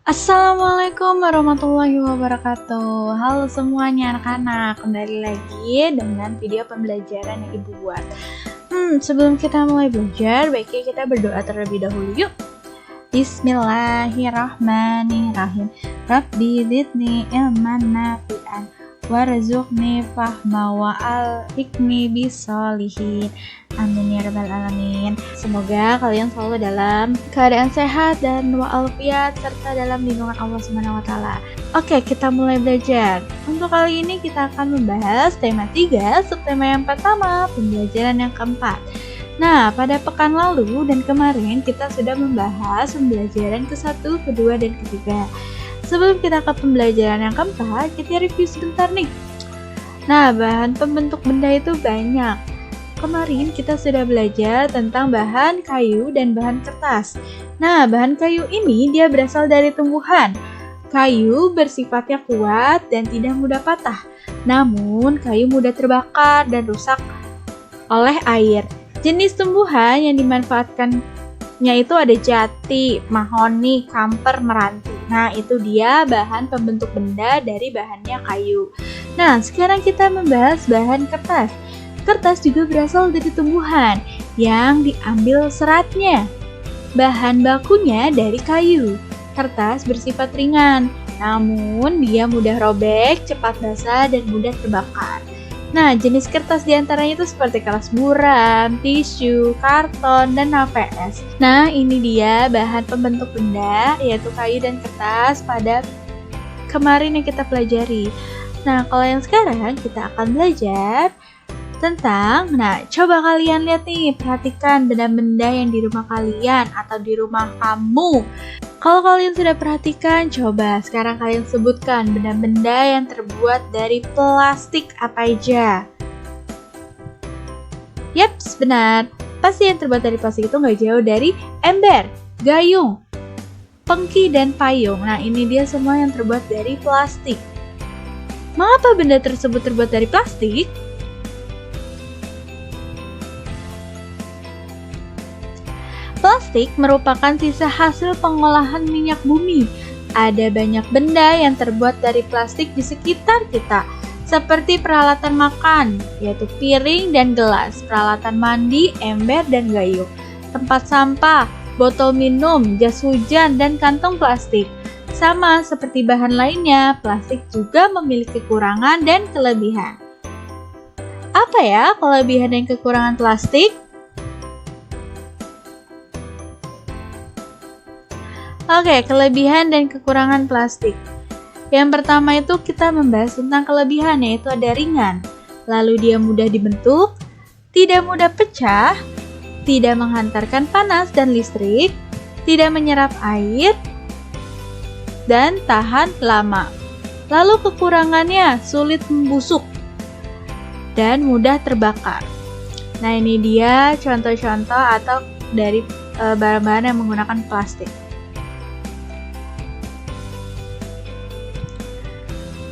Assalamualaikum warahmatullahi wabarakatuh. Halo semuanya anak-anak, kembali lagi dengan video pembelajaran yang Ibu buat. Sebelum kita mulai belajar, baiknya kita berdoa terlebih dahulu yuk. Bismillahirrahmanirrahim. Rabbi zidni ilman nafi'an warzuqni fahma wa alhiqni bisolihin. Amin ya rabbal alamin. Semoga kalian selalu dalam keadaan sehat dan wa'alfiat serta dalam lindungan Allah Subhanahu wa taala. Oke, kita mulai belajar. Untuk kali ini kita akan membahas tema 3, subtema yang pertama, pembelajaran yang keempat. Nah, pada pekan lalu dan kemarin kita sudah membahas pembelajaran ke-1, ke-2, dan ke-3. Sebelum kita ke pembelajaran yang keempat, kita review sebentar nih. Nah, bahan pembentuk benda itu banyak. Kemarin kita sudah belajar tentang bahan kayu dan bahan kertas. Nah, bahan kayu ini dia berasal dari tumbuhan. Kayu bersifatnya kuat dan tidak mudah patah. Namun, kayu mudah terbakar dan rusak oleh air. Jenis tumbuhan yang dimanfaatkannya itu ada jati, mahoni, kamper, meranti. Nah, itu dia bahan pembentuk benda dari bahannya kayu. Nah, sekarang kita membahas bahan kertas. Kertas juga berasal dari tumbuhan yang diambil seratnya. Bahan bakunya dari kayu. Kertas bersifat ringan, namun dia mudah robek, cepat basah, dan mudah terbakar. Nah, jenis kertas diantaranya itu seperti kertas buram, tisu, karton, dan HVS. Nah, ini dia bahan pembentuk benda, yaitu kayu dan kertas pada kemarin yang kita pelajari. Nah, kalau yang sekarang kita akan belajar tentang, coba kalian lihat nih, perhatikan benda-benda yang di rumah kalian atau di rumah kamu. Kalau kalian sudah perhatikan, coba sekarang kalian sebutkan benda-benda yang terbuat dari plastik apa aja. Yaps, benar. Pasti yang terbuat dari plastik itu nggak jauh dari ember, gayung, pengki, dan payung. Nah, ini dia semua yang terbuat dari plastik. Mengapa benda tersebut terbuat dari plastik? Plastik merupakan sisa hasil pengolahan minyak bumi. Ada banyak benda yang terbuat dari plastik di sekitar kita, seperti peralatan makan, yaitu piring dan gelas, peralatan mandi, ember dan gayung, tempat sampah, botol minum, jas hujan, dan kantong plastik. Sama seperti bahan lainnya, plastik juga memiliki kekurangan dan kelebihan. Apa ya kelebihan dan kekurangan plastik? Oke, kelebihan dan kekurangan plastik. Yang pertama itu kita membahas tentang kelebihan, yaitu ada ringan. Lalu dia mudah dibentuk, tidak mudah pecah, tidak menghantarkan panas dan listrik, tidak menyerap air, dan tahan lama. Lalu kekurangannya sulit membusuk dan mudah terbakar. Nah, ini dia contoh-contoh atau dari bahan-bahan yang menggunakan plastik.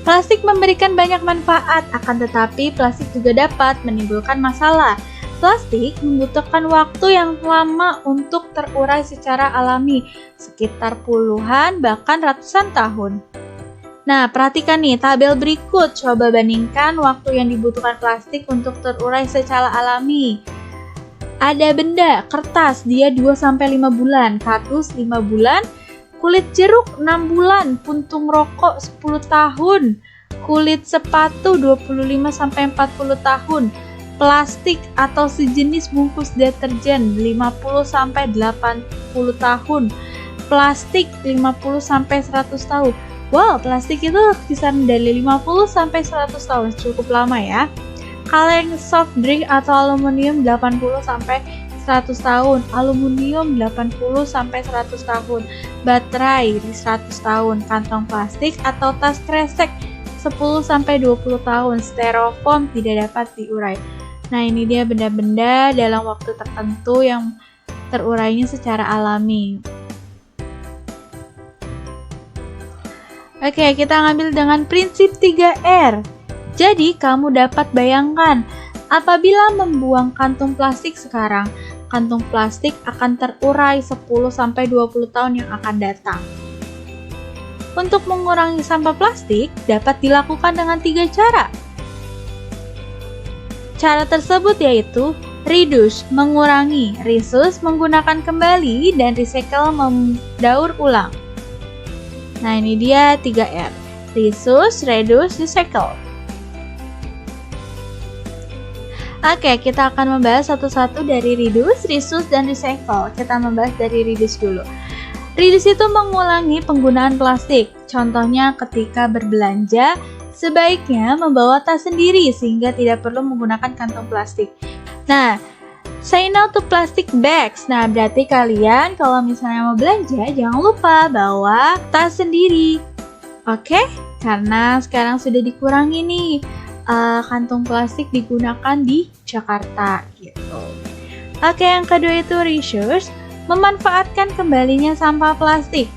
Plastik memberikan banyak manfaat, akan tetapi plastik juga dapat menimbulkan masalah. Plastik membutuhkan waktu yang lama untuk terurai secara alami, sekitar puluhan bahkan ratusan tahun. Nah, perhatikan nih tabel berikut, coba bandingkan waktu yang dibutuhkan plastik untuk terurai secara alami. Ada benda, kertas, dia 2-5 bulan, kardus 5 bulan, kulit jeruk 6 bulan, puntung rokok 10 tahun, kulit sepatu 25-40 tahun, plastik atau sejenis bungkus deterjen 50-80 tahun, plastik 50-100 tahun. Wow, plastik itu kisaran dari 50-100 tahun, cukup lama ya. Kaleng soft drink atau aluminium 80-100 tahun, aluminium 80-100 tahun, baterai 100 tahun, kantong plastik atau tas kresek 10-20 tahun, styrofoam tidak dapat diurai. Nah, ini dia benda-benda dalam waktu tertentu yang terurainya secara alami. Oke, kita ngambil dengan prinsip 3R. Jadi, kamu dapat bayangkan, apabila membuang kantung plastik sekarang, kantung plastik akan terurai 10-20 tahun yang akan datang. Untuk mengurangi sampah plastik dapat dilakukan dengan 3 cara. Cara tersebut yaitu reduce, mengurangi, reuse, menggunakan kembali, dan recycle, mendaur ulang. Nah, ini dia 3R. Reuse, reduce, recycle. Oke, kita akan membahas satu-satu dari reduce, reuse, dan recycle. Kita membahas dari reduce dulu. Reduce itu mengulangi penggunaan plastik. Contohnya ketika berbelanja, sebaiknya membawa tas sendiri sehingga tidak perlu menggunakan kantong plastik. Nah, say no to plastic bags. Nah, berarti kalian kalau misalnya mau belanja, jangan lupa bawa tas sendiri. Oke? Karena sekarang sudah dikurangi nih, kantong plastik digunakan di Jakarta gitu. Oke, yang kedua itu reuse, memanfaatkan kembalinya sampah plastik.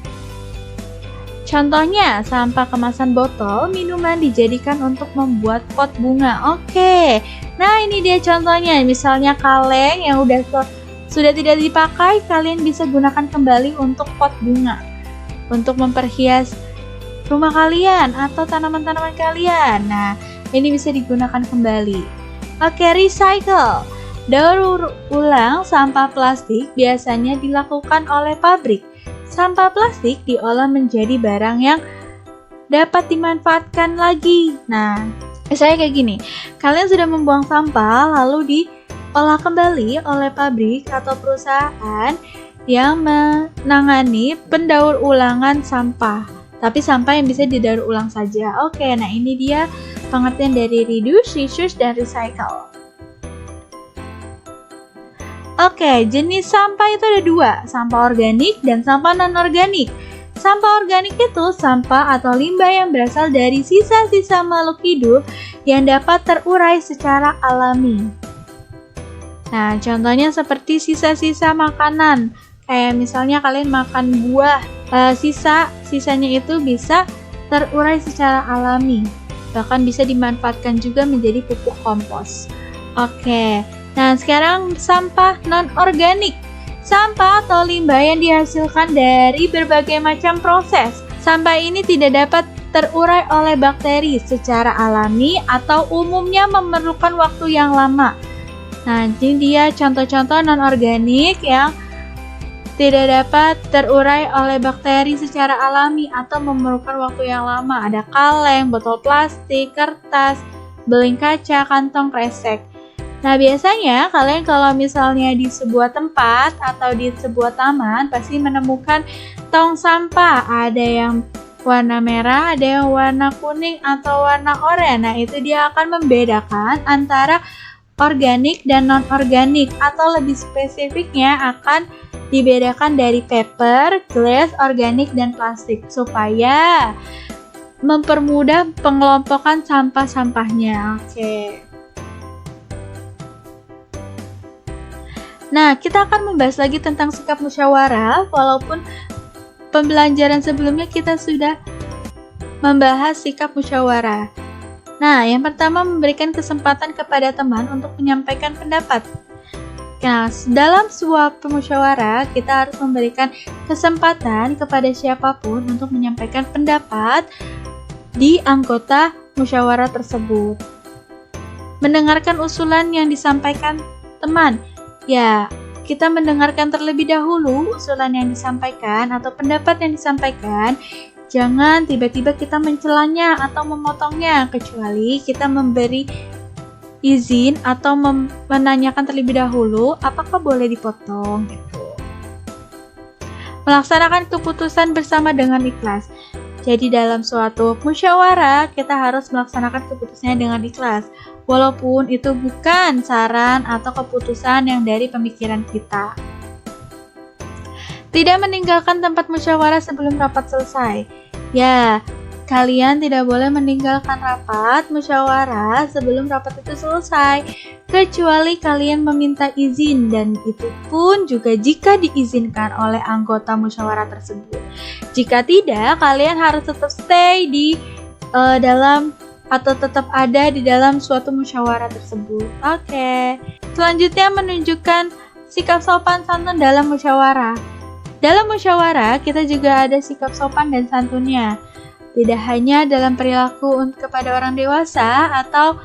Contohnya, sampah kemasan botol minuman dijadikan untuk membuat pot bunga. Oke, nah ini dia contohnya. Misalnya kaleng yang sudah tidak dipakai, kalian bisa gunakan kembali untuk pot bunga, untuk memperhias rumah kalian atau tanaman-tanaman kalian. Nah, ini bisa digunakan kembali. Oke, recycle. Daur ulang sampah plastik biasanya dilakukan oleh pabrik. Sampah plastik diolah menjadi barang yang dapat dimanfaatkan lagi. Nah, misalnya kayak gini, kalian sudah membuang sampah lalu diolah kembali oleh pabrik atau perusahaan yang menangani pendaur ulangan sampah. Tapi sampah yang bisa didaur ulang saja. Oke, nah ini dia pengertian dari reduce, reuse, dan recycle. Oke, jenis sampah itu ada 2, sampah organik dan sampah non-organik. Sampah organik itu sampah atau limbah yang berasal dari sisa-sisa makhluk hidup yang dapat terurai secara alami. Nah, contohnya seperti sisa-sisa makanan. Kayak misalnya kalian makan buah, sisanya itu bisa terurai secara alami. Bahkan bisa dimanfaatkan juga menjadi pupuk kompos. Oke. Nah, sekarang sampah non-organik. Sampah atau limbah yang dihasilkan dari berbagai macam proses. Sampah ini tidak dapat terurai oleh bakteri secara alami atau umumnya memerlukan waktu yang lama. Nah, ini dia contoh-contoh non-organik yang tidak dapat terurai oleh bakteri secara alami atau memerlukan waktu yang lama. Ada kaleng, botol plastik, kertas, beling kaca, kantong kresek. Nah, biasanya kalian kalau misalnya di sebuah tempat atau di sebuah taman pasti menemukan tong sampah. Ada yang warna merah, ada yang warna kuning atau warna oranye. Nah, itu dia akan membedakan antara organik dan non-organik, atau lebih spesifiknya akan dibedakan dari paper, glass, organik, dan plastik supaya mempermudah pengelompokan sampah-sampahnya. Oke. Nah, kita akan membahas lagi tentang sikap musyawarah, walaupun pembelajaran sebelumnya kita sudah membahas sikap musyawarah. Nah, yang pertama memberikan kesempatan kepada teman untuk menyampaikan pendapat. Nah, dalam sebuah musyawarah, kita harus memberikan kesempatan kepada siapapun untuk menyampaikan pendapat di anggota musyawarah tersebut. Mendengarkan usulan yang disampaikan teman. Ya, kita mendengarkan terlebih dahulu usulan yang disampaikan atau pendapat yang disampaikan. Jangan tiba-tiba kita mencelanya atau memotongnya, kecuali kita memberi izin atau menanyakan terlebih dahulu apakah boleh dipotong gitu. Melaksanakan keputusan bersama dengan ikhlas. Jadi dalam suatu musyawarah kita harus melaksanakan keputusannya dengan ikhlas, walaupun itu bukan saran atau keputusan yang dari pemikiran kita. Tidak meninggalkan tempat musyawarah sebelum rapat selesai. Ya, kalian tidak boleh meninggalkan rapat musyawarah sebelum rapat itu selesai, kecuali kalian meminta izin, dan itu pun juga jika diizinkan oleh anggota musyawarah tersebut. Jika tidak, kalian harus tetap stay di dalam atau tetap ada di dalam suatu musyawarah tersebut. Oke. Selanjutnya menunjukkan sikap sopan santun dalam musyawarah. Dalam musyawarah, kita juga ada sikap sopan dan santunnya. Tidak hanya dalam perilaku kepada orang dewasa atau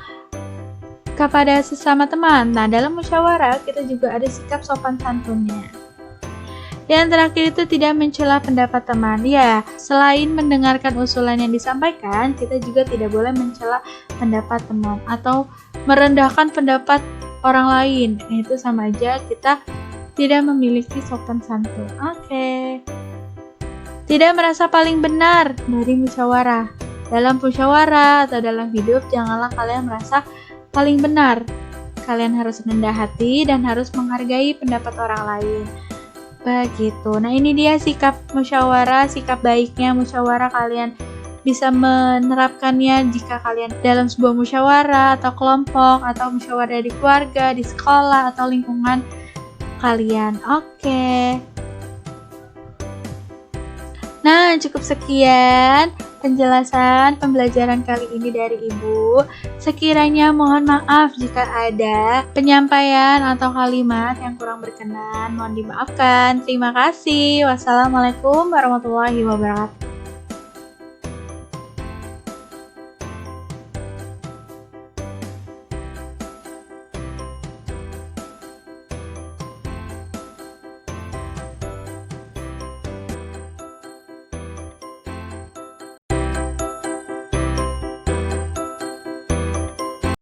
kepada sesama teman. Nah, dalam musyawarah, kita juga ada sikap sopan santunnya. Yang terakhir itu tidak mencela pendapat teman. Ya, selain mendengarkan usulan yang disampaikan, kita juga tidak boleh mencela pendapat teman atau merendahkan pendapat orang lain. Itu sama aja kita tidak memiliki sopan santun. Oke. Tidak merasa paling benar dari musyawarah. Dalam musyawarah atau dalam hidup, janganlah kalian merasa paling benar. Kalian harus rendah hati dan harus menghargai pendapat orang lain. Begitu. Nah, ini dia sikap musyawarah, sikap baiknya musyawarah. Kalian bisa menerapkannya jika kalian dalam sebuah musyawarah atau kelompok atau musyawarah di keluarga, di sekolah atau lingkungan kalian. Oke. Nah, cukup sekian penjelasan pembelajaran kali ini dari Ibu. Sekiranya mohon maaf jika ada penyampaian atau kalimat yang kurang berkenan, mohon dimaafkan. Terima kasih. Wassalamualaikum warahmatullahi wabarakatuh.